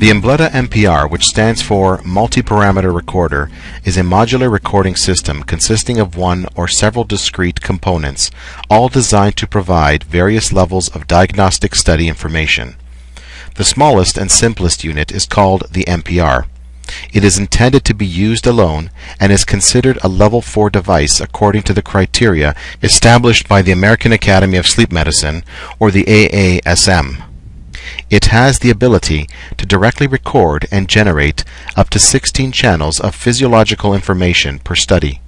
The Embleta MPR, which stands for Multi-Parameter Recorder, is a modular recording system consisting of one or several discrete components, all designed to provide various levels of diagnostic study information. The smallest and simplest unit is called the MPR. It is intended to be used alone and is considered a Level 4 device according to the criteria established by the American Academy of Sleep Medicine, or the AASM. It has the ability to directly record and generate up to 16 channels of physiological information per study.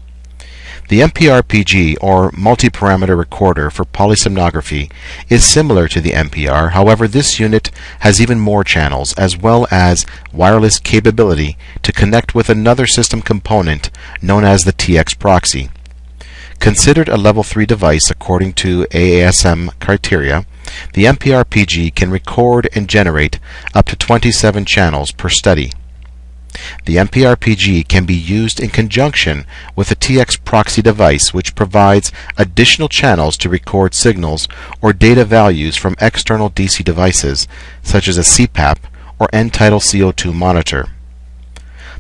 The MPR-PG, or Multi-Parameter Recorder for polysomnography, is similar to the MPR. However, this unit has even more channels, as well as wireless capability to connect with another system component known as the TX Proxy. Considered a Level 3 device according to AASM criteria, the MPR-PG can record and generate up to 27 channels per study. The MPR-PG can be used in conjunction with a TX Proxy device, which provides additional channels to record signals or data values from external DC devices, such as a CPAP or end-tidal CO2 monitor.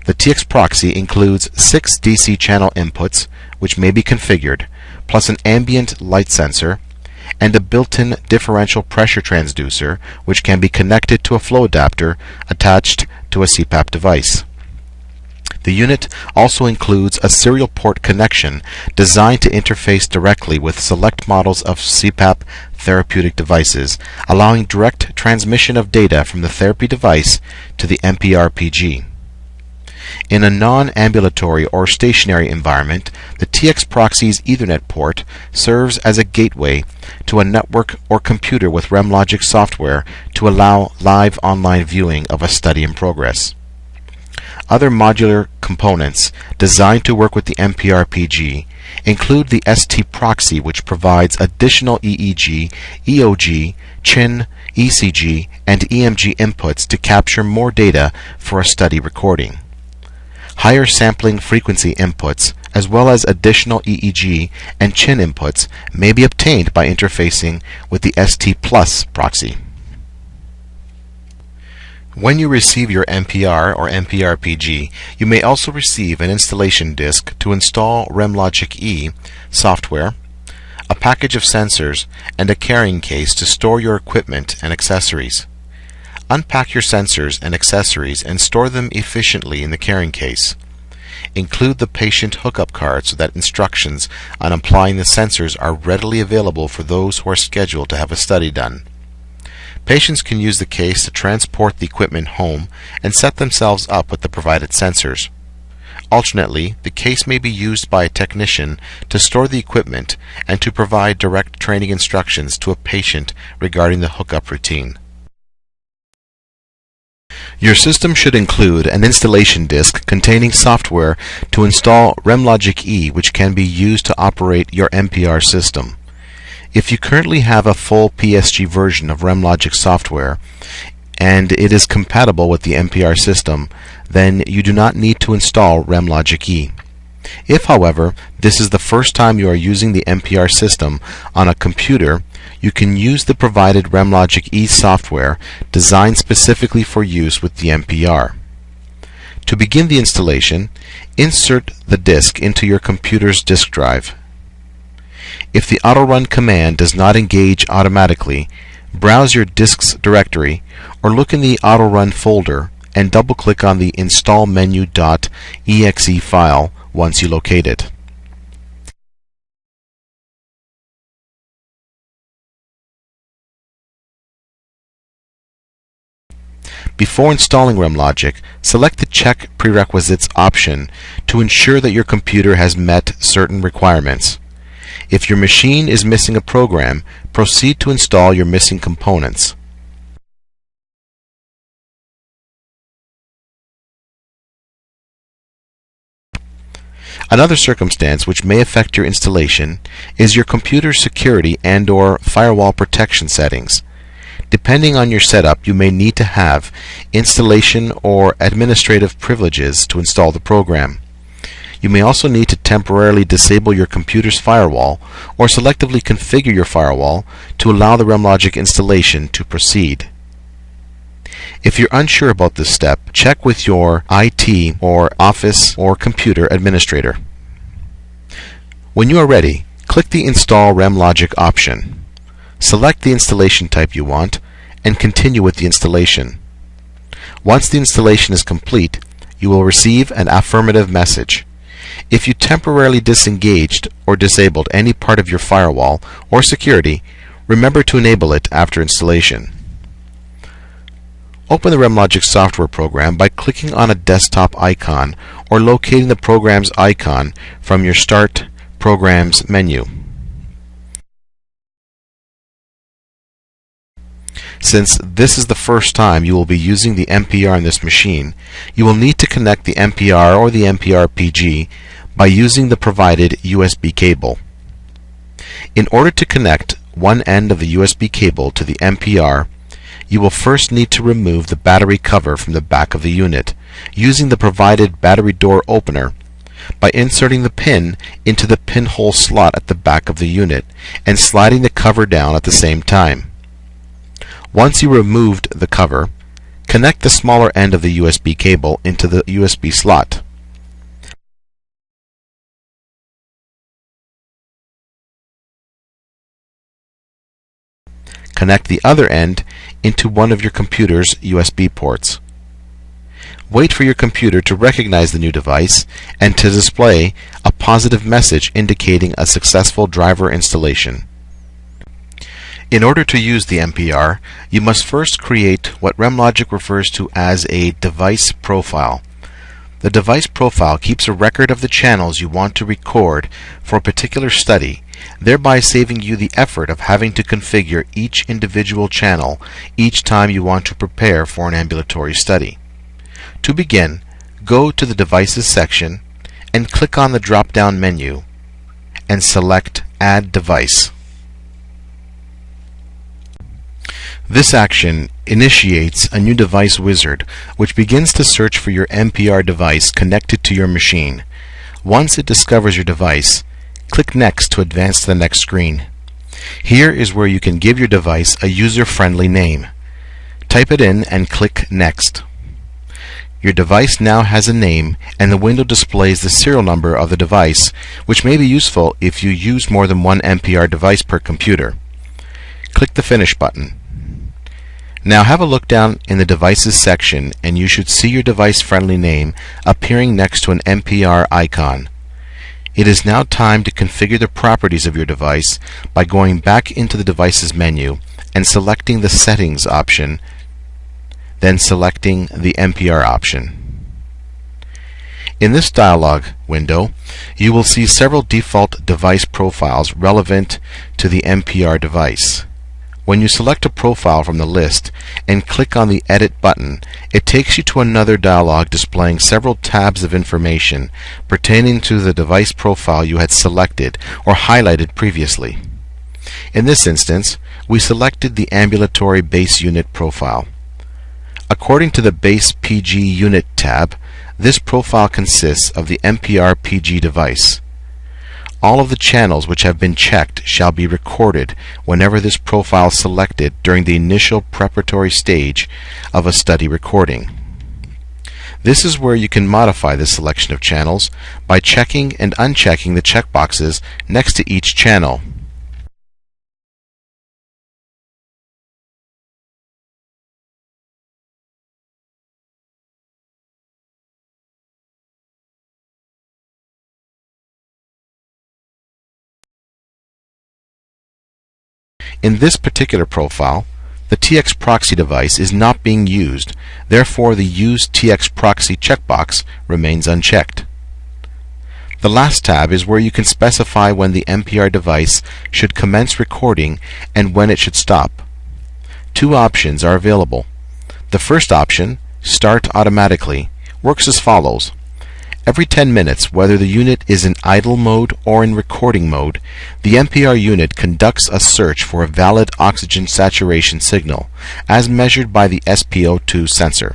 The TX Proxy includes 6 DC channel inputs, which may be configured, plus an ambient light sensor, and a built-in differential pressure transducer, which can be connected to a flow adapter attached to a CPAP device. The unit also includes a serial port connection designed to interface directly with select models of CPAP therapeutic devices, allowing direct transmission of data from the therapy device to the MPR-PG. In a non-ambulatory or stationary environment, the TX Proxy's Ethernet port serves as a gateway to a network or computer with REM Logic software to allow live online viewing of a study in progress. Other modular components designed to work with the MPR-PG include the ST Proxy, which provides additional EEG, EOG, CHIN, ECG, and EMG inputs to capture more data for a study recording. Higher sampling frequency inputs, as well as additional EEG and CHIN inputs, may be obtained by interfacing with the ST Plus proxy. When you receive your MPR or MPR-PG, you may also receive an installation disk to install REM Logic E software, a package of sensors, and a carrying case to store your equipment and accessories. Unpack your sensors and accessories and store them efficiently in the carrying case. Include the patient hookup card so that instructions on applying the sensors are readily available for those who are scheduled to have a study done. Patients can use the case to transport the equipment home and set themselves up with the provided sensors. Alternately, the case may be used by a technician to store the equipment and to provide direct training instructions to a patient regarding the hookup routine. Your system should include an installation disk containing software to install REM Logic E, which can be used to operate your MPR system. If you currently have a full PSG version of REM Logic software and it is compatible with the MPR system, then you do not need to install REM Logic E. If, however, this is the first time you are using the MPR system on a computer, you can use the provided REM Logic E software designed specifically for use with the MPR. To begin the installation, insert the disk into your computer's disk drive. If the auto-run command does not engage automatically, browse your disk's directory or look in the auto-run folder and double-click on the install menu.exe file once you locate it. Before installing REM Logic, select the Check Prerequisites option to ensure that your computer has met certain requirements. If your machine is missing a program, proceed to install your missing components. Another circumstance which may affect your installation is your computer's security and/or firewall protection settings. Depending on your setup, you may need to have installation or administrative privileges to install the program. You may also need to temporarily disable your computer's firewall or selectively configure your firewall to allow the REM Logic installation to proceed. If you're unsure about this step, check with your IT or office or computer administrator. When you are ready, click the Install REM Logic option. Select the installation type you want and continue with the installation. Once the installation is complete, you will receive an affirmative message. If you temporarily disengaged or disabled any part of your firewall or security, remember to enable it after installation. Open the REM Logic Software program by clicking on a desktop icon or locating the program's icon from your Start Programs menu. Since this is the first time you will be using the MPR on this machine, you will need to connect the MPR or the MPR PG by using the provided USB cable. In order to connect one end of the USB cable to the MPR, you will first need to remove the battery cover from the back of the unit using the provided battery door opener by inserting the pin into the pinhole slot at the back of the unit and sliding the cover down at the same time. Once you removed the cover, connect the smaller end of the USB cable into the USB slot. Connect the other end into one of your computer's USB ports. Wait for your computer to recognize the new device and to display a positive message indicating a successful driver installation. In order to use the MPR, you must first create what REM Logic refers to as a device profile. The device profile keeps a record of the channels you want to record for a particular study, thereby saving you the effort of having to configure each individual channel each time you want to prepare for an ambulatory study. To begin, go to the Devices section and click on the drop-down menu and select Add Device. This action initiates a new device wizard which begins to search for your MPR device connected to your machine. Once it discovers your device, click Next to advance to the next screen. Here is where you can give your device a user-friendly name. Type it in and click Next. Your device now has a name and the window displays the serial number of the device, which may be useful if you use more than one MPR device per computer. Click the Finish button. Now have a look down in the Devices section and you should see your device-friendly name appearing next to an MPR icon. It is now time to configure the properties of your device by going back into the Devices menu and selecting the Settings option, then selecting the MPR option. In this dialog window, you will see several default device profiles relevant to the MPR device. When you select a profile from the list and click on the Edit button, it takes you to another dialog displaying several tabs of information pertaining to the device profile you had selected or highlighted previously. In this instance, we selected the ambulatory base unit profile. According to the Base PG Unit tab, this profile consists of the MPR PG device. All of the channels which have been checked shall be recorded whenever this profile is selected during the initial preparatory stage of a study recording. This is where you can modify the selection of channels by checking and unchecking the checkboxes next to each channel. In this particular profile, the TX Proxy device is not being used, therefore the Use TX Proxy checkbox remains unchecked. The last tab is where you can specify when the MPR device should commence recording and when it should stop. Two options are available. The first option, Start Automatically, works as follows. Every 10 minutes, whether the unit is in idle mode or in recording mode, the MPR unit conducts a search for a valid oxygen saturation signal, as measured by the SpO2 sensor.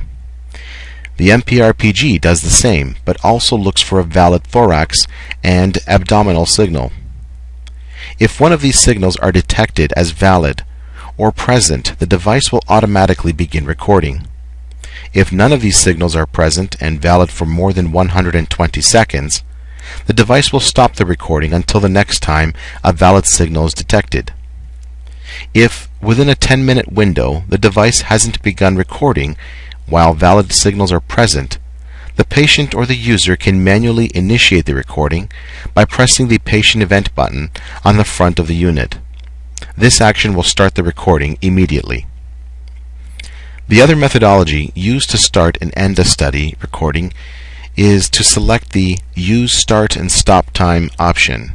The MPR PG does the same, but also looks for a valid thorax and abdominal signal. If one of these signals are detected as valid or present, the device will automatically begin recording. If none of these signals are present and valid for more than 120 seconds, the device will stop the recording until the next time a valid signal is detected. If, within a 10-minute window, the device hasn't begun recording while valid signals are present, the patient or the user can manually initiate the recording by pressing the Patient Event button on the front of the unit. This action will start the recording immediately. The other methodology used to start and end a study recording is to select the Use Start and Stop Time option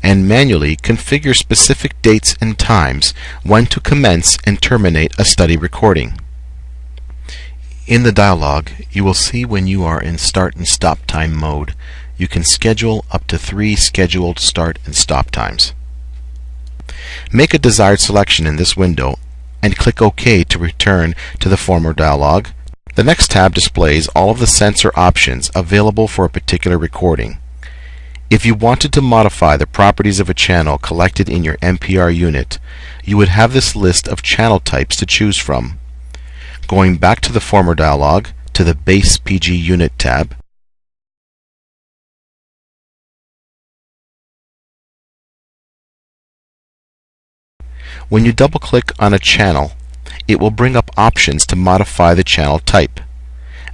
and manually configure specific dates and times when to commence and terminate a study recording. In the dialog, you will see when you are in Start and Stop Time mode, you can schedule up to 3 scheduled start and stop times. Make a desired selection in this window and click OK to return to the former dialog. The next tab displays all of the sensor options available for a particular recording. If you wanted to modify the properties of a channel collected in your MPR unit, you would have this list of channel types to choose from. Going back to the former dialog, to the Base PG Unit tab, when you double-click on a channel, it will bring up options to modify the channel type.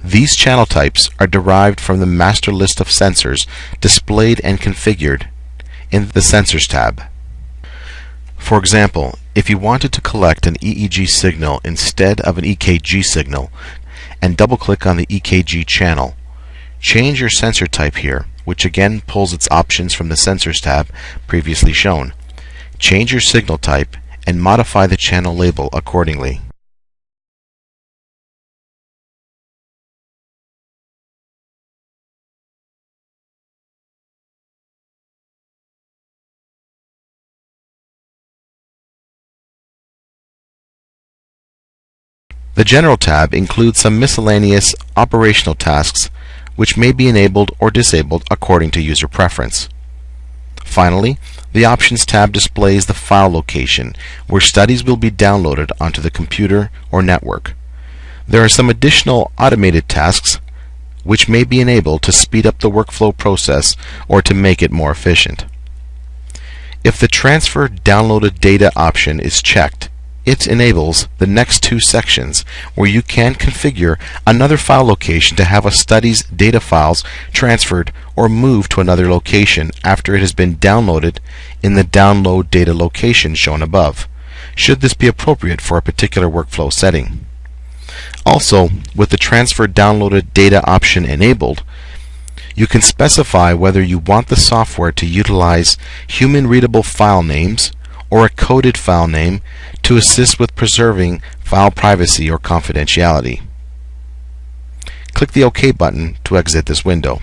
These channel types are derived from the master list of sensors displayed and configured in the Sensors tab. For example, if you wanted to collect an EEG signal instead of an EKG signal and double-click on the EKG channel, change your sensor type here, which again pulls its options from the Sensors tab previously shown. Change your signal type and modify the channel label accordingly. The General tab includes some miscellaneous operational tasks which may be enabled or disabled according to user preference. Finally, the Options tab displays the file location where studies will be downloaded onto the computer or network. There are some additional automated tasks which may be enabled to speed up the workflow process or to make it more efficient. If the Transfer Downloaded Data option is checked, it enables the next two sections where you can configure another file location to have a study's data files transferred or moved to another location after it has been downloaded in the Download Data location shown above, should this be appropriate for a particular workflow setting. Also, with the Transfer Downloaded Data option enabled, you can specify whether you want the software to utilize human-readable file names or a coded file name to assist with preserving file privacy or confidentiality. Click the OK button to exit this window.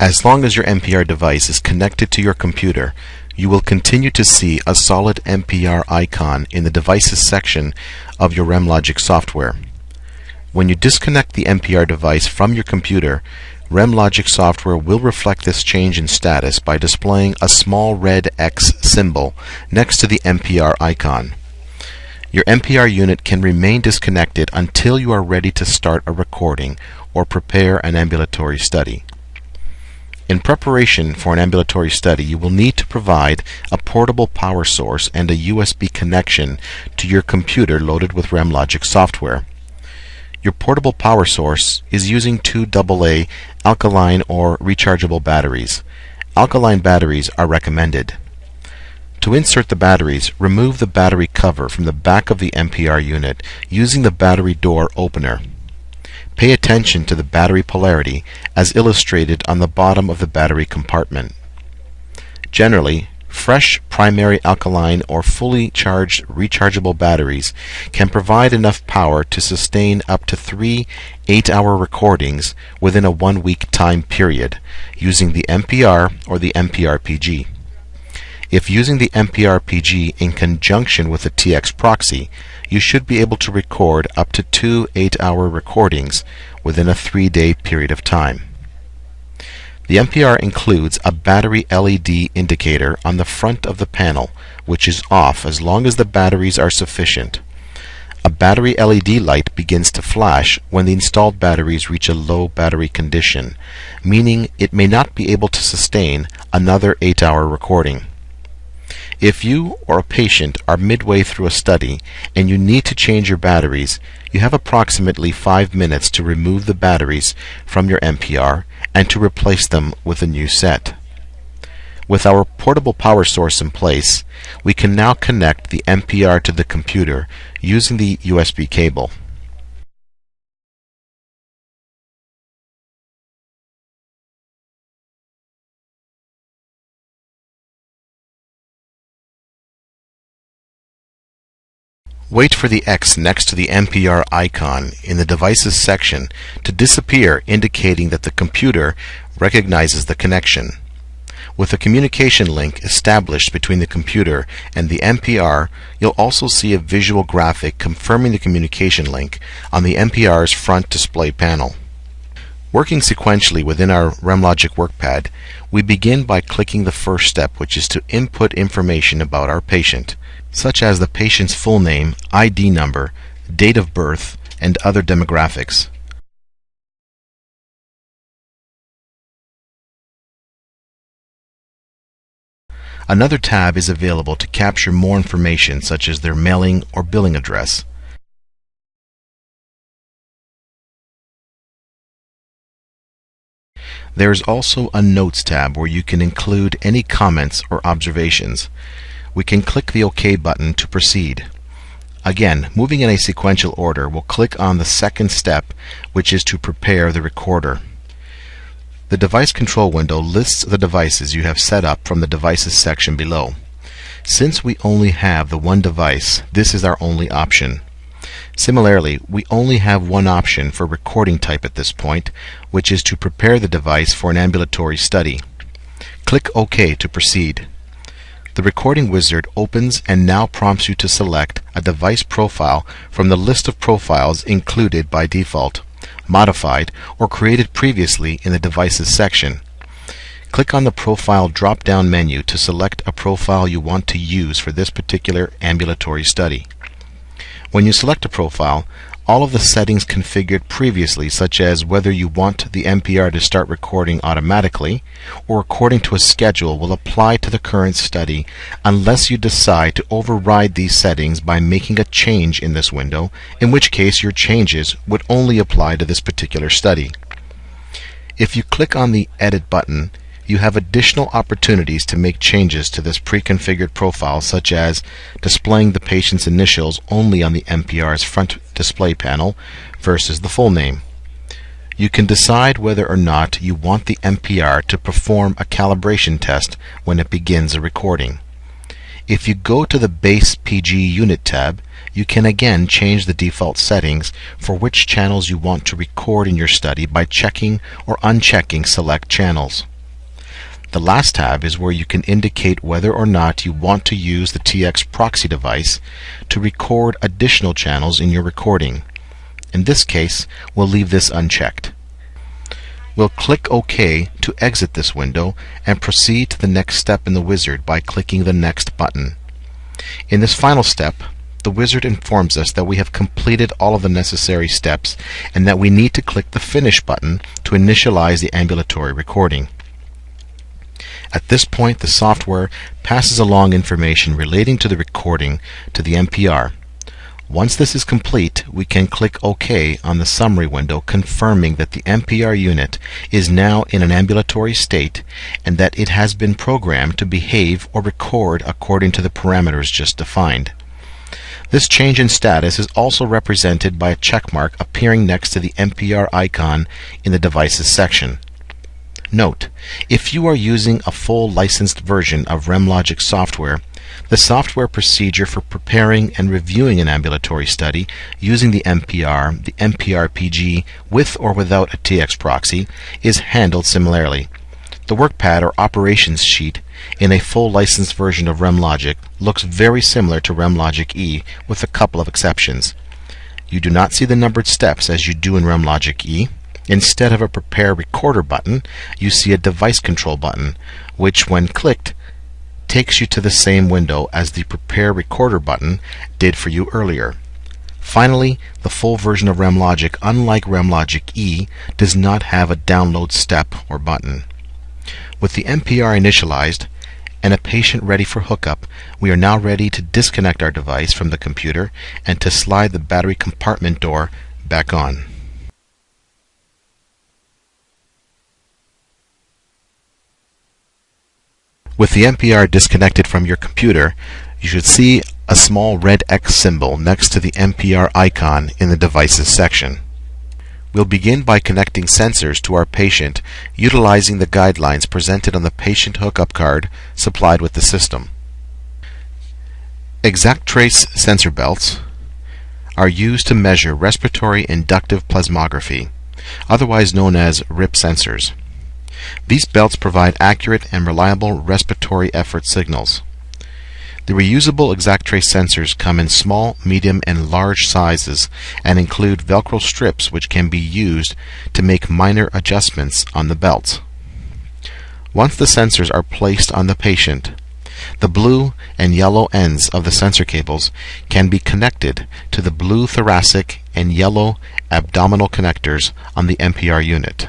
As long as your MPR device is connected to your computer, you will continue to see a solid MPR icon in the Devices section of your REM Logic software. When you disconnect the MPR device from your computer, REM Logic software will reflect this change in status by displaying a small red X symbol next to the MPR icon. Your MPR unit can remain disconnected until you are ready to start a recording or prepare an ambulatory study. In preparation for an ambulatory study, you will need to provide a portable power source and a USB connection to your computer loaded with REM Logic software. Your portable power source is using two AA alkaline or rechargeable batteries. Alkaline batteries are recommended. To insert the batteries, remove the battery cover from the back of the MPR unit using the battery door opener. Pay attention to the battery polarity as illustrated on the bottom of the battery compartment. Generally, fresh primary alkaline or fully charged rechargeable batteries can provide enough power to sustain up to 3 8-hour recordings within a 1-week time period using the MPR or the MPR PG. If using the MPR PG in conjunction with the TX Proxy, you should be able to record up to 2 8-hour recordings within a 3-day period of time. The MPR includes a battery LED indicator on the front of the panel, which is off as long as the batteries are sufficient. A battery LED light begins to flash when the installed batteries reach a low battery condition, meaning it may not be able to sustain another 8-hour recording. If you or a patient are midway through a study and you need to change your batteries, you have approximately 5 minutes to remove the batteries from your MPR and to replace them with a new set. With our portable power source in place, we can now connect the MPR to the computer using the USB cable. Wait for the X next to the MPR icon in the Devices section to disappear, indicating that the computer recognizes the connection. With a communication link established between the computer and the MPR, you'll also see a visual graphic confirming the communication link on the MPR's front display panel. Working sequentially within our REM Logic workpad, we begin by clicking the first step, which is to input information about our patient, such as the patient's full name, ID number, date of birth, and other demographics. Another tab is available to capture more information such as their mailing or billing address. There is also a Notes tab where you can include any comments or observations. We can click the OK button to proceed. Again, moving in a sequential order, we'll click on the second step, which is to prepare the recorder. The device control window lists the devices you have set up from the Devices section below. Since we only have the one device, this is our only option. Similarly, we only have one option for recording type at this point, which is to prepare the device for an ambulatory study. Click OK to proceed. The recording wizard opens and now prompts you to select a device profile from the list of profiles included by default, modified, or created previously in the Devices section. Click on the Profile drop-down menu to select a profile you want to use for this particular ambulatory study. When you select a profile, all of the settings configured previously, such as whether you want the MPR to start recording automatically or according to a schedule, will apply to the current study unless you decide to override these settings by making a change in this window, in which case your changes would only apply to this particular study. If you click on the Edit button, you have additional opportunities to make changes to this pre-configured profile, such as displaying the patient's initials only on the MPR's front display panel versus the full name. You can decide whether or not you want the MPR to perform a calibration test when it begins a recording. If you go to the Base PG Unit tab, you can again change the default settings for which channels you want to record in your study by checking or unchecking Select Channels. The last tab is where you can indicate whether or not you want to use the TX Proxy device to record additional channels in your recording. In this case, we'll leave this unchecked. We'll click OK to exit this window and proceed to the next step in the wizard by clicking the Next button. In this final step, the wizard informs us that we have completed all of the necessary steps and that we need to click the Finish button to initialize the ambulatory recording. At this point, the software passes along information relating to the recording to the MPR. Once this is complete, we can click OK on the summary window, confirming that the MPR unit is now in an ambulatory state and that it has been programmed to behave or record according to the parameters just defined. This change in status is also represented by a checkmark appearing next to the MPR icon in the Devices section. Note, if you are using a full licensed version of REM Logic software, the software procedure for preparing and reviewing an ambulatory study using the MPR PG with or without a TX proxy is handled similarly. The workpad or operations sheet in a full licensed version of REM Logic looks very similar to REM Logic E with a couple of exceptions. You do not see the numbered steps as you do in REM Logic E. Instead of a Prepare Recorder button, you see a Device Control button, which, when clicked, takes you to the same window as the Prepare Recorder button did for you earlier. Finally, the full version of REM Logic, unlike REM Logic E, does not have a download step or button. With the MPR initialized and a patient ready for hookup, we are now ready to disconnect our device from the computer and to slide the battery compartment door back on. With the MPR disconnected from your computer, you should see a small red X symbol next to the MPR icon in the Devices section. We'll begin by connecting sensors to our patient utilizing the guidelines presented on the patient hookup card supplied with the system. Exact trace sensor belts are used to measure respiratory inductive plasmography, otherwise known as RIP sensors. These belts provide accurate and reliable respiratory effort signals. The reusable exact trace sensors come in small, medium, and large sizes and include Velcro strips which can be used to make minor adjustments on the belts. Once the sensors are placed on the patient, the blue and yellow ends of the sensor cables can be connected to the blue thoracic and yellow abdominal connectors on the MPR unit.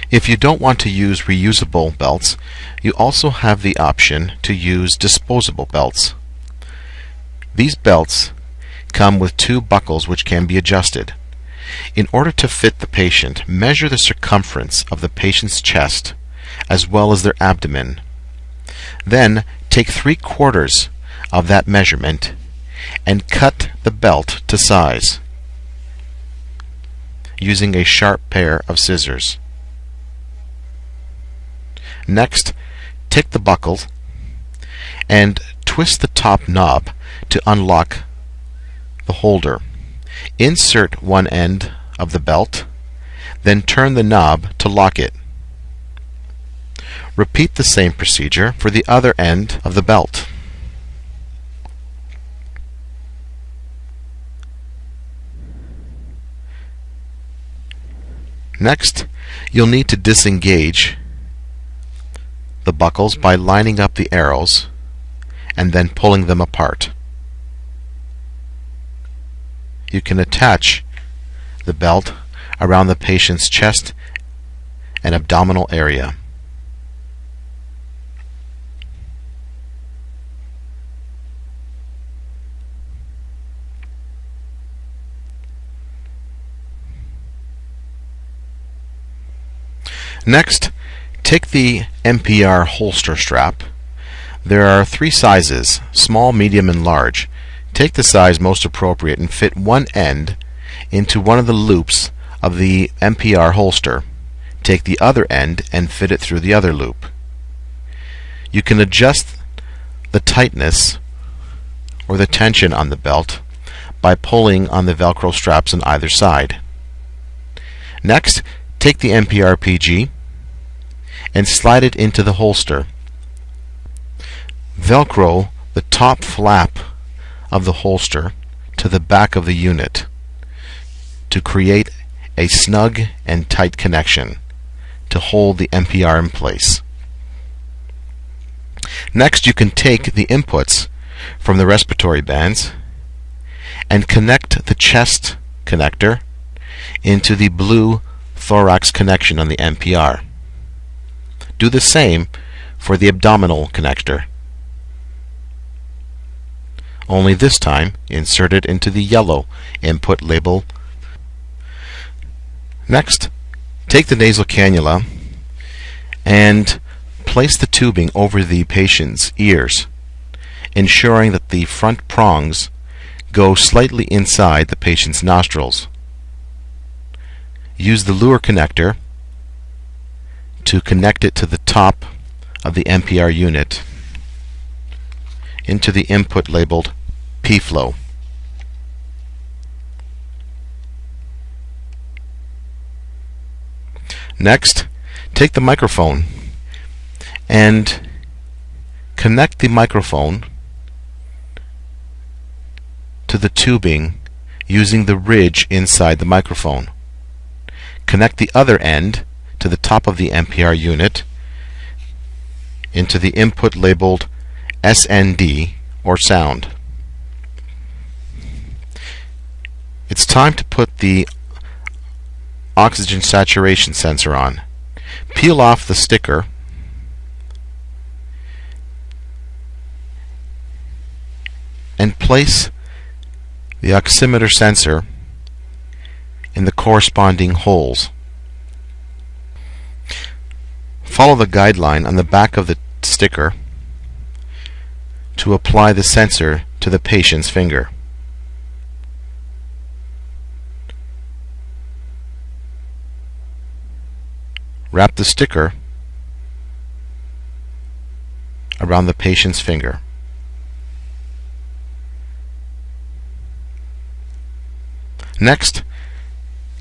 If you don't want to use reusable belts, you also have the option to use disposable belts. These belts come with two buckles which can be adjusted. In order to fit the patient, measure the circumference of the patient's chest as well as their abdomen. Then take 3/4 of that measurement and cut the belt to size using a sharp pair of scissors. Next, take the buckle and twist the top knob to unlock the holder. Insert one end of the belt, then turn the knob to lock it. Repeat the same procedure for the other end of the belt. Next, you'll need to disengage the buckles by lining up the arrows and then pulling them apart. You can attach the belt around the patient's chest and abdominal area. Next, take the MPR holster strap. There are 3 sizes, small, medium, and large. Take the size most appropriate and fit one end into one of the loops of the MPR holster. Take the other end and fit it through the other loop. You can adjust the tightness or the tension on the belt by pulling on the Velcro straps on either side. Next, take the MPR PG and slide it into the holster. Velcro the top flap of the holster to the back of the unit to create a snug and tight connection to hold the MPR in place. Next, you can take the inputs from the respiratory bands and connect the chest connector into the blue thorax connection on the MPR. Do the same for the abdominal connector, only this time insert it into the yellow input label. Next, take the nasal cannula and place the tubing over the patient's ears, ensuring that the front prongs go slightly inside the patient's nostrils. Use the lure connector to connect it to the top of the MPR unit into the input labeled P-flow. Next, take the microphone and connect the microphone to the tubing using the ridge inside the microphone. Connect the other end to the top of the MPR unit into the input labeled SND or sound. It's time to put the oxygen saturation sensor on. Peel off the sticker and place the oximeter sensor in the corresponding holes. Follow the guideline on the back of the sticker to apply the sensor to the patient's finger. Wrap the sticker around the patient's finger. Next,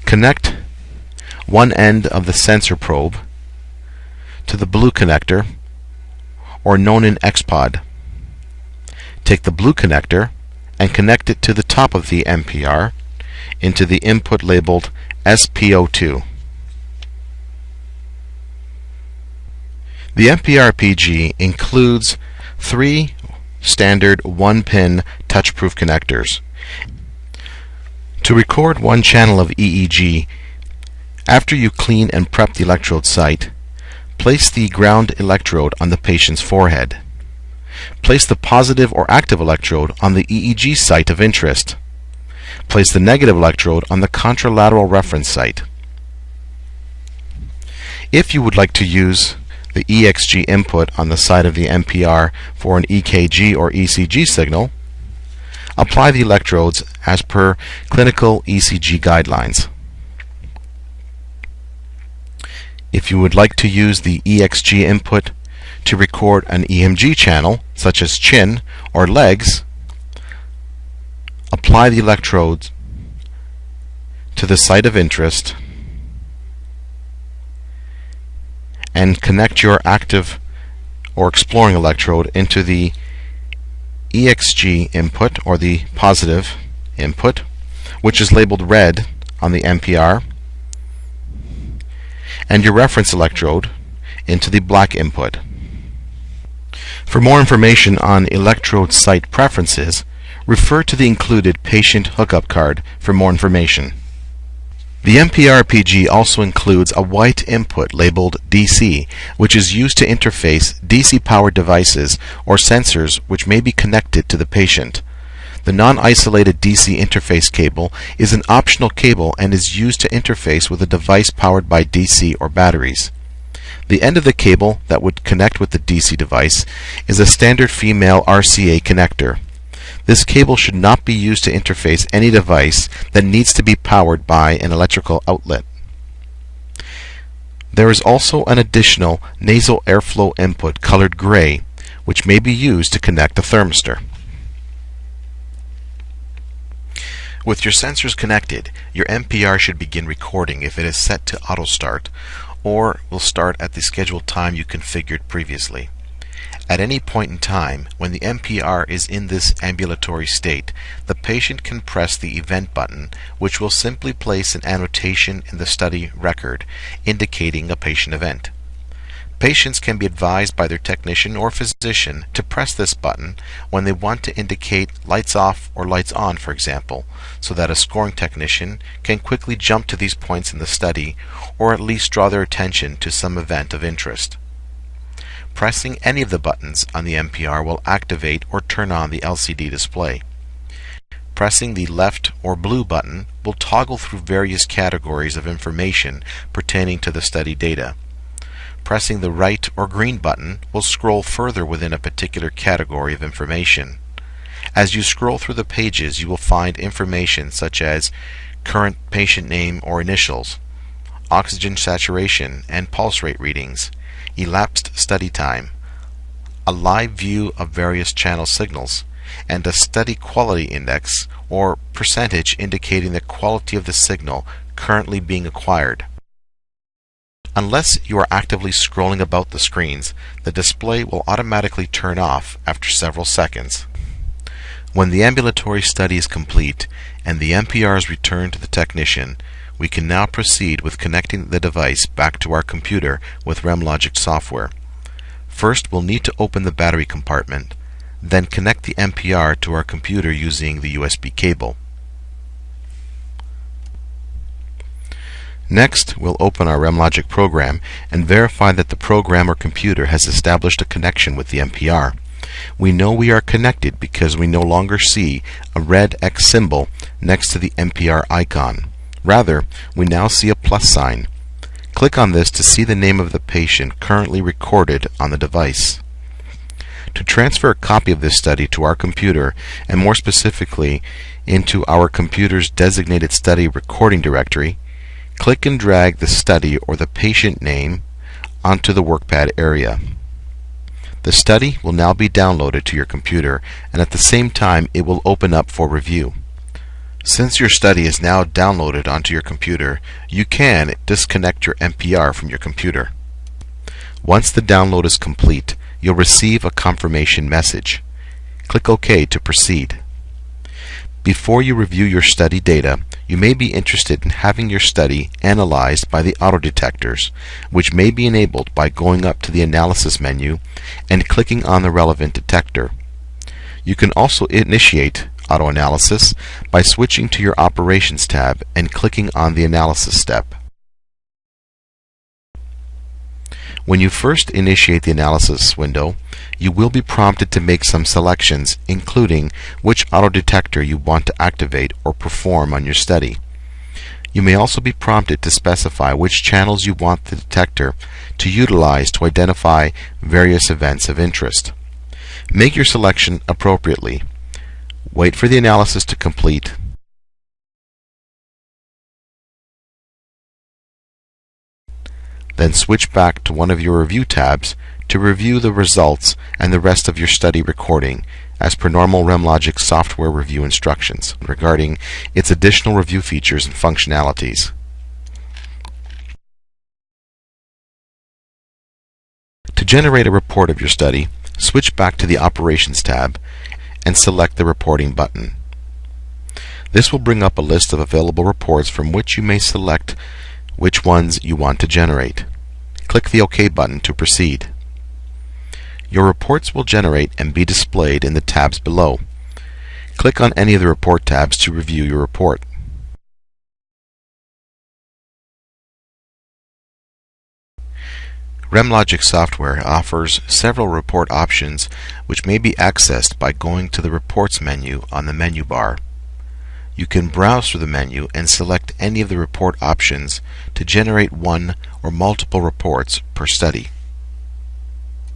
connect one end of the sensor probe to the blue connector, or known in XPOD. Take the blue connector and connect it to the top of the MPR into the input labeled SPO2. The MPR PG includes 3 standard 1-pin touch-proof connectors. To record one channel of EEG, after you clean and prep the electrode site, place the ground electrode on the patient's forehead. Place the positive or active electrode on the EEG site of interest. Place the negative electrode on the contralateral reference site. If you would like to use the EXG input on the side of the MPR for an EKG or ECG signal, apply the electrodes as per clinical ECG guidelines. If you would like to use the EXG input to record an EMG channel, such as chin or legs, apply the electrodes to the site of interest and connect your active or exploring electrode into the EXG input, or the positive input, which is labeled red on the MPR, and your reference electrode into the black input. For more information on electrode site preferences, refer to the included patient hookup card for more information. The MPR PG also includes a white input labeled DC, which is used to interface DC-powered devices or sensors which may be connected to the patient. The non-isolated DC interface cable is an optional cable and is used to interface with a device powered by DC or batteries. The end of the cable that would connect with the DC device is a standard female RCA connector. This cable should not be used to interface any device that needs to be powered by an electrical outlet. There is also an additional nasal airflow input colored gray, which may be used to connect the thermistor. With your sensors connected, your MPR should begin recording if it is set to auto start, or will start at the scheduled time you configured previously. At any point in time, when the MPR is in this ambulatory state, the patient can press the event button, which will simply place an annotation in the study record indicating a patient event. Patients can be advised by their technician or physician to press this button when they want to indicate lights off or lights on, for example, so that a scoring technician can quickly jump to these points in the study, or at least draw their attention to some event of interest. Pressing any of the buttons on the MPR will activate or turn on the LCD display. Pressing the left or blue button will toggle through various categories of information pertaining to the study data. Pressing the right or green button will scroll further within a particular category of information. As you scroll through the pages, you will find information such as current patient name or initials, oxygen saturation and pulse rate readings, elapsed study time, a live view of various channel signals, and a study quality index, or percentage indicating the quality of the signal currently being acquired. Unless you are actively scrolling about the screens, the display will automatically turn off after several seconds. When the ambulatory study is complete and the MPR is returned to the technician, we can now proceed with connecting the device back to our computer with REM Logic Software. First, we'll need to open the battery compartment, then connect the MPR to our computer using the USB cable. Next, we'll open our REM Logic program and verify that the program or computer has established a connection with the MPR. We know we are connected because we no longer see a red X symbol next to the MPR icon. Rather, we now see a plus sign. Click on this to see the name of the patient currently recorded on the device. To transfer a copy of this study to our computer, and more specifically into our computer's designated study recording directory, click and drag the study or the patient name onto the workpad area. The study will now be downloaded to your computer, and at the same time it will open up for review. Since your study is now downloaded onto your computer, you can disconnect your MPR from your computer. Once the download is complete, you'll receive a confirmation message. Click OK to proceed. Before you review your study data, you may be interested in having your study analyzed by the auto detectors, which may be enabled by going up to the Analysis menu and clicking on the relevant detector. You can also initiate auto analysis by switching to your Operations tab and clicking on the Analysis step. When you first initiate the analysis window, you will be prompted to make some selections, including which auto detector you want to activate or perform on your study. You may also be prompted to specify which channels you want the detector to utilize to identify various events of interest. Make your selection appropriately. Wait for the analysis to complete. Then switch back to one of your review tabs to review the results and the rest of your study recording as per normal REM Logic software review instructions regarding its additional review features and functionalities. To generate a report of your study, switch back to the Operations tab and select the Reporting button. This will bring up a list of available reports from which you may select which ones you want to generate. Click the OK button to proceed. Your reports will generate and be displayed in the tabs below. Click on any of the report tabs to review your report. REM Logic Software offers several report options which may be accessed by going to the Reports menu on the menu bar. You can browse through the menu and select any of the report options to generate one or multiple reports per study.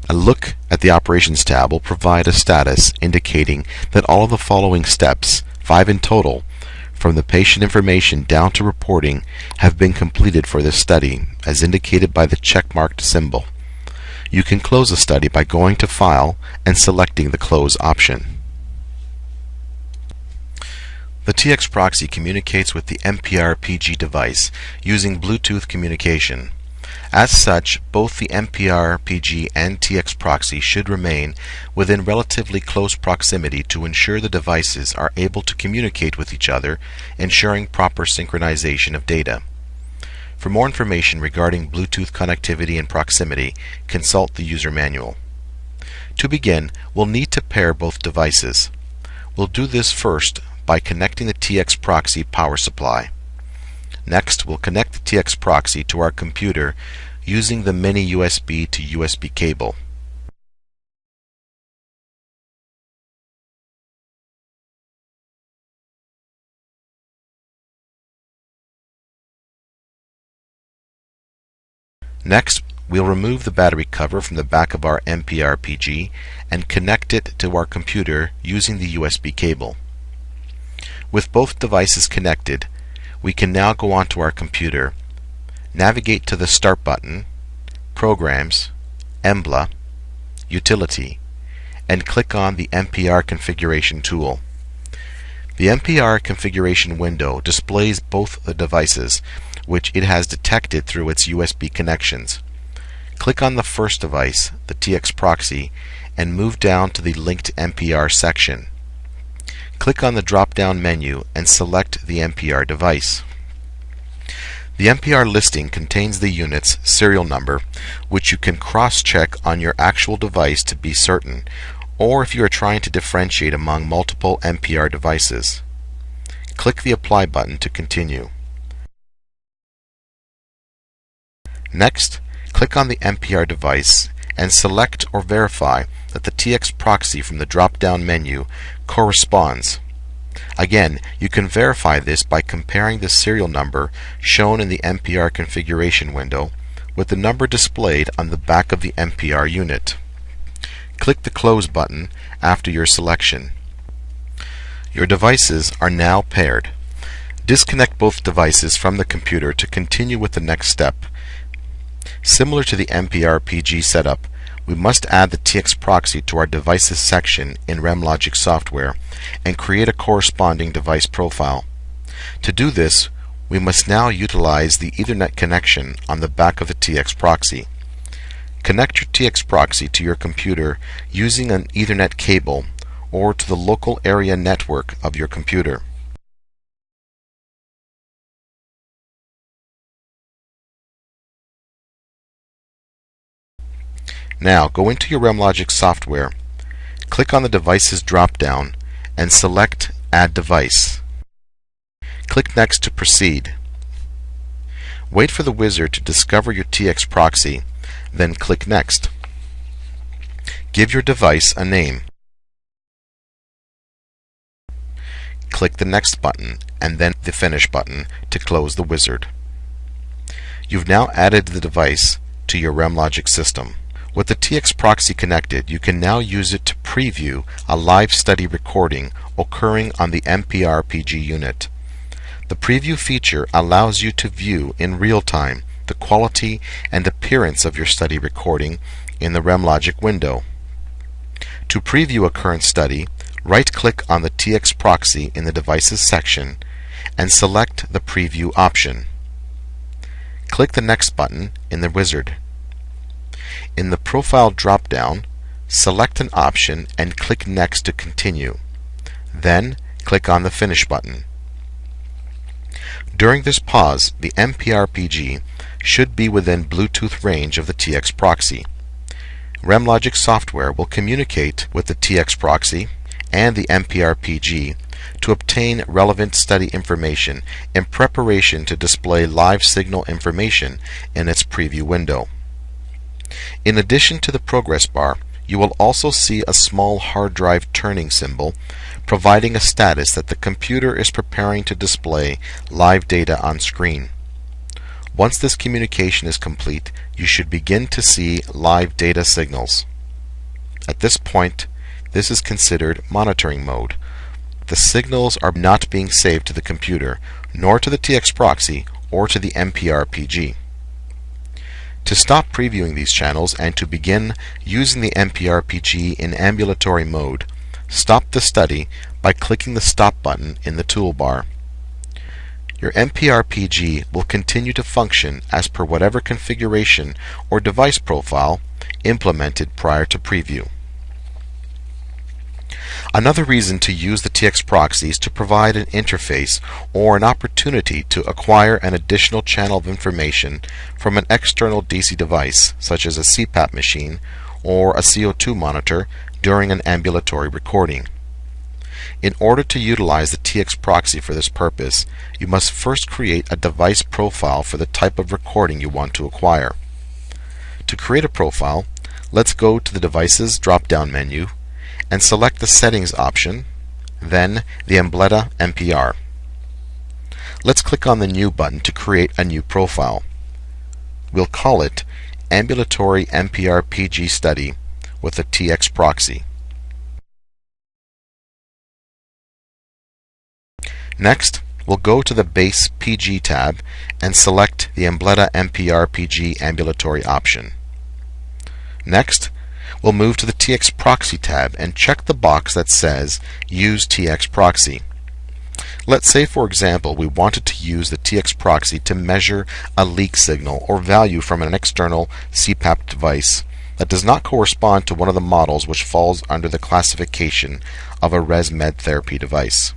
A look at the Operations tab will provide a status indicating that all of the following steps, 5 in total, from the patient information down to reporting, have been completed for this study, as indicated by the checkmarked symbol. You can close a study by going to File and selecting the Close option. The TX Proxy communicates with the MPR PG device using Bluetooth communication. As such, both the MPR PG and TX Proxy should remain within relatively close proximity to ensure the devices are able to communicate with each other, ensuring proper synchronization of data. For more information regarding Bluetooth connectivity and proximity, consult the user manual. To begin, we'll need to pair both devices. We'll do this first by connecting the TX Proxy power supply. Next, we'll connect the TX Proxy to our computer using the mini USB to USB cable. Next, we'll remove the battery cover from the back of our MPR PG and connect it to our computer using the USB cable. With both devices connected, we can now go onto our computer, navigate to the Start button, Programs, Embla, Utility, and click on the MPR Configuration tool. The MPR Configuration window displays both the devices, which it has detected through its USB connections. Click on the first device, the TX Proxy, and move down to the Linked MPR section. Click on the drop-down menu and select the MPR device. The MPR listing contains the unit's serial number, which you can cross-check on your actual device to be certain, or if you are trying to differentiate among multiple MPR devices. Click the Apply button to continue. Next, click on the MPR device and select or verify that the TX proxy from the drop-down menu corresponds. Again, you can verify this by comparing the serial number shown in the MPR configuration window with the number displayed on the back of the MPR unit. Click the Close button after your selection. Your devices are now paired. Disconnect both devices from the computer to continue with the next step. Similar to the MPR PG setup, we must add the TX proxy to our Devices section in REM Logic Software and create a corresponding device profile. To do this, we must now utilize the Ethernet connection on the back of the TX proxy. Connect your TX proxy to your computer using an Ethernet cable or to the local area network of your computer. Now go into your REM Logic Software, click on the Devices drop-down and select Add Device. Click Next to proceed. Wait for the wizard to discover your TX proxy, then click Next. Give your device a name. Click the Next button and then the Finish button to close the wizard. You've now added the device to your REM Logic system. With the TX proxy connected, you can now use it to preview a live study recording occurring on the MPR PG unit. The preview feature allows you to view in real time the quality and appearance of your study recording in the REM Logic window. To preview a current study, right-click on the TX proxy in the Devices section and select the Preview option. Click the Next button in the wizard. In the Profile drop-down, select an option and click Next to continue. Then, click on the Finish button. During this pause, the MPR PG should be within Bluetooth range of the TX proxy. REM Logic Software will communicate with the TX proxy and the MPR PG to obtain relevant study information in preparation to display live signal information in its preview window. In addition to the progress bar, you will also see a small hard drive turning symbol providing a status that the computer is preparing to display live data on screen. Once this communication is complete, you should begin to see live data signals. At this point, this is considered monitoring mode. The signals are not being saved to the computer, nor to the TX proxy or to the MPR PG. To stop previewing these channels and to begin using the MPR PG in ambulatory mode, stop the study by clicking the Stop button in the toolbar. Your MPR PG will continue to function as per whatever configuration or device profile implemented prior to preview. Another reason to use the TX proxy is to provide an interface or an opportunity to acquire an additional channel of information from an external DC device, such as a CPAP machine or a CO2 monitor during an ambulatory recording. In order to utilize the TX proxy for this purpose, you must first create a device profile for the type of recording you want to acquire. To create a profile, let's go to the Devices drop-down menu and select the Settings option, then the Embleta MPR. Let's click on the New button to create a new profile. We'll call it Ambulatory MPR PG Study with a TX proxy. Next, we'll go to the Base PG tab and select the Embleta MPR PG Ambulatory option. Next, we'll move to the TX Proxy tab and check the box that says Use TX Proxy. Let's say, for example, we wanted to use the TX Proxy to measure a leak signal or value from an external CPAP device that does not correspond to one of the models which falls under the classification of a res med therapy device.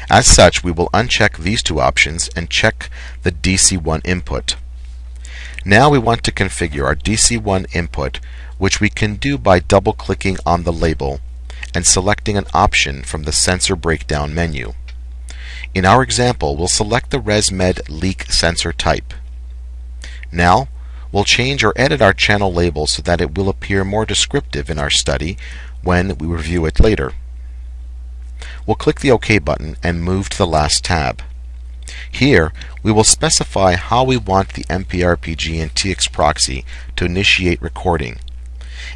As such, we will uncheck these two options and check the DC1 input. Now we want to configure our DC1 input, which we can do by double-clicking on the label and selecting an option from the Sensor Breakdown menu. In our example, we'll select the ResMed leak sensor type. Now, we'll change or edit our channel label so that it will appear more descriptive in our study when we review it later. We'll click the OK button and move to the last tab. Here, we will specify how we want the MPRPG and TX Proxy to initiate recording.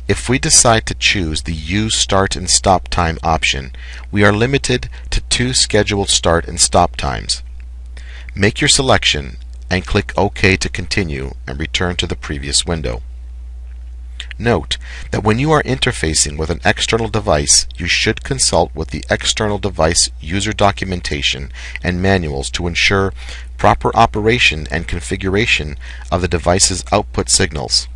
If we decide to choose the Use Start and Stop Time option, we are limited to 2 scheduled start and stop times. Make your selection and click OK to continue and return to the previous window. Note that when you are interfacing with an external device, you should consult with the external device user documentation and manuals to ensure proper operation and configuration of the device's output signals.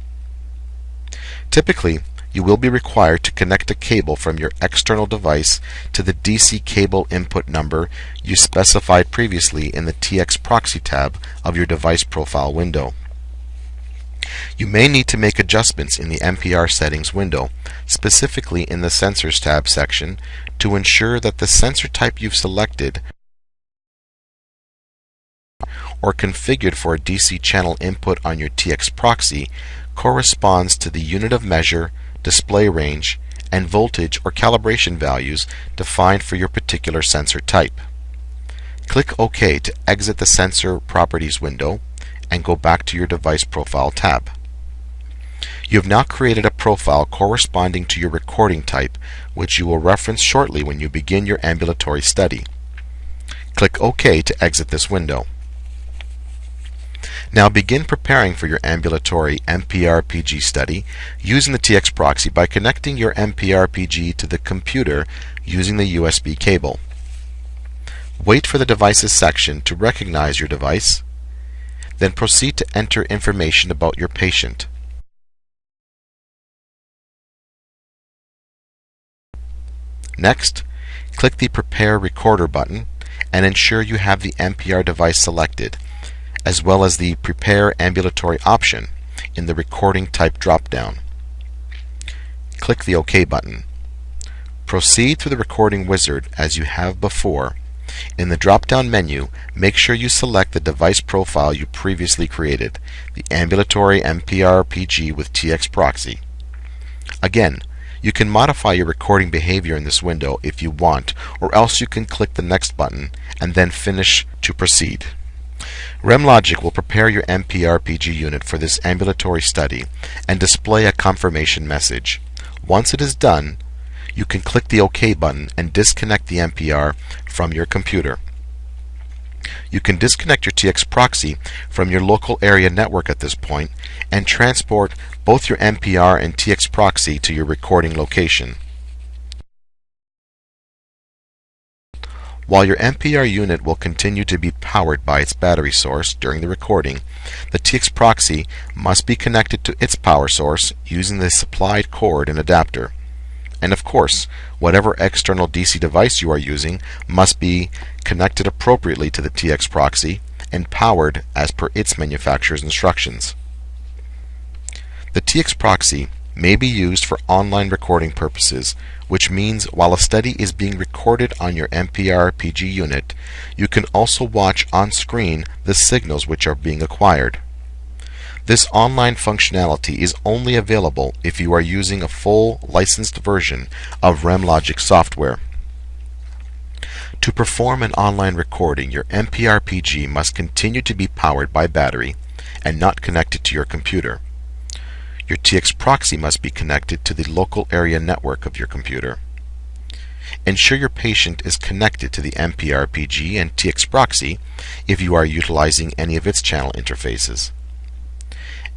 Typically, you will be required to connect a cable from your external device to the DC cable input number you specified previously in the TX Proxy tab of your device profile window. You may need to make adjustments in the MPR settings window, specifically in the Sensors tab section, to ensure that the sensor type you've selected or configured for a DC channel input on your TX Proxy corresponds to the unit of measure, display range, and voltage or calibration values defined for your particular sensor type. Click OK to exit the Sensor Properties window and go back to your Device Profile tab. You have now created a profile corresponding to your recording type, which you will reference shortly when you begin your ambulatory study. Click OK to exit this window. Now begin preparing for your ambulatory MPRPG study using the TX Proxy by connecting your MPRPG to the computer using the USB cable. Wait for the Devices section to recognize your device, then proceed to enter information about your patient. Next, click the Prepare Recorder button and ensure you have the MPR device selected, as well as the Prepare Ambulatory option in the Recording Type drop-down. Click the OK button. Proceed through the recording wizard as you have before. In the drop-down menu, make sure you select the device profile you previously created, the Ambulatory MPRPG with TX Proxy. Again, you can modify your recording behavior in this window if you want, or else you can click the Next button and then Finish to proceed. REM Logic will prepare your MPRPG unit for this ambulatory study and display a confirmation message. Once it is done, you can click the OK button and disconnect the MPR from your computer. You can disconnect your TX Proxy from your local area network at this point and transport both your MPR and TX Proxy to your recording location. While your MPR unit will continue to be powered by its battery source during the recording, the TX Proxy must be connected to its power source using the supplied cord and adapter. And of course, whatever external DC device you are using must be connected appropriately to the TX Proxy and powered as per its manufacturer's instructions. The TX Proxy may be used for online recording purposes, which means while a study is being recorded on your MPRPG unit, you can also watch on screen the signals which are being acquired. This online functionality is only available if you are using a full licensed version of REM Logic software. To perform an online recording, your MPRPG must continue to be powered by battery and not connected to your computer. Your TX Proxy must be connected to the local area network of your computer. Ensure your patient is connected to the MPRPG and TX Proxy if you are utilizing any of its channel interfaces.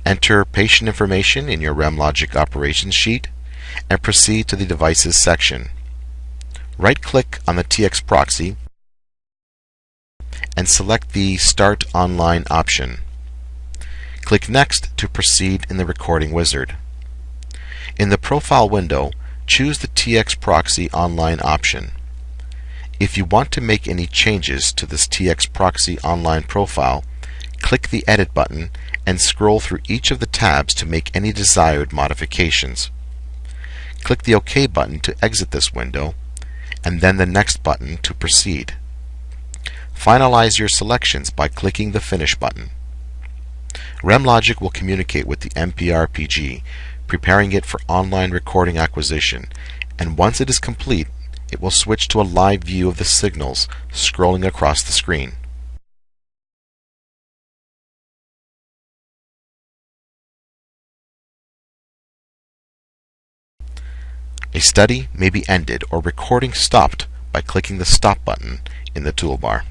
Enter patient information in your REM Logic operations sheet and proceed to the Devices section. Right-click on the TX Proxy and select the Start Online option. Click Next to proceed in the recording wizard. In the Profile window, choose the TX Proxy Online option. If you want to make any changes to this TX Proxy Online profile, click the Edit button and scroll through each of the tabs to make any desired modifications. Click the OK button to exit this window, and then the Next button to proceed. Finalize your selections by clicking the Finish button. REM Logic will communicate with the MPR PG, preparing it for online recording acquisition, and once it is complete, it will switch to a live view of the signals scrolling across the screen. A study may be ended or recording stopped by clicking the Stop button in the toolbar.